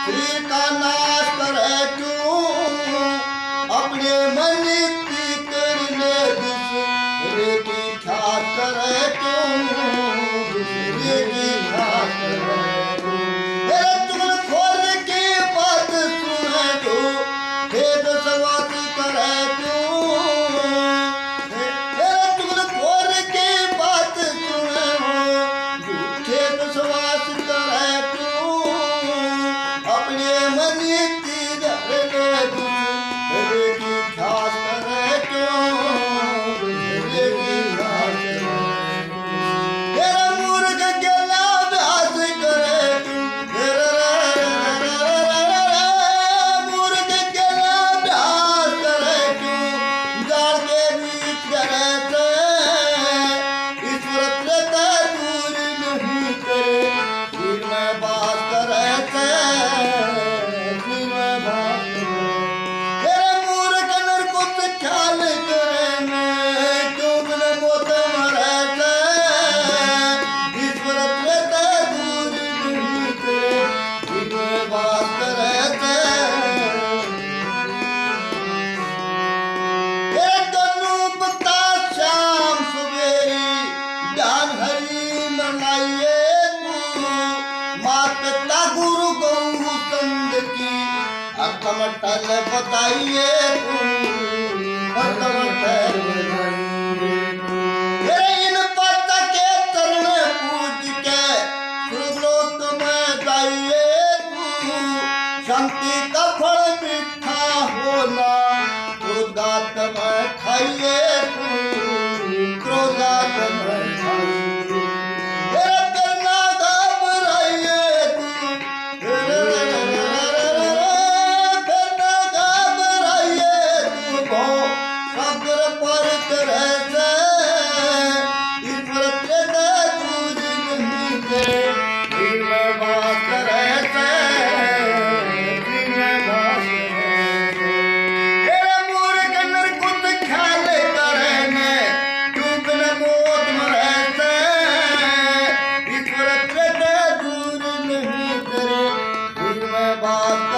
शरीर का नाश करे क्यों, अपने मन की करने दूसरे की ख्याल करे क्यों, दूसरे की ख्याल करे क्यों। तेरे चुगलखोर की बात सुने जो भेद सवात करे क्यों, तेरे चुगलखोर की बात सुने जो भेद सवास करे क्यों, अपने मन की करने दूसरे की ख्याल करे क्यों, दूसरे की ख्याल करे क्यों। तेरा मूर्ख गेला अभ्यास करे क्यों, मूर्ख गेला अभ्यास करे क्यों, जाड़ के बीच करे से ईश्वर प्रता दूर नहीं करे, सिर में बात करे से सिर में बात करे। तेरे मूर्ख नर कुछ ख्याल करे में क्यों बिन मोत मरे से, ईश्वर प्रता दूर नहीं करे, सिर में बात करे से। तेरे कनूप का शाम सवेरी ज्ञान हरि मनाइए तू, मात पिता गुरु गौ संत की अकमटल बताइए तू, अकमटल बताइए तू। तेरे इन पद के चरण पूज के सुरलोक में जाइए तू, शांति का फल मीठा होना क्रोधात में खाइए तू, क्रोधात में खाइए। तेरे करना घबराइए तू, करना घबराइए तू भो सागर पर करे से, ईश्वर तेरे दूर नहीं करे, दिल में बात करे से, दिल में बात करे से। तेरे मूर्ख नर कुछ ख्याल करे में क्यों बिन मोत मरे से, ईश्वर तेरे दूर नहीं करे, दिल में बात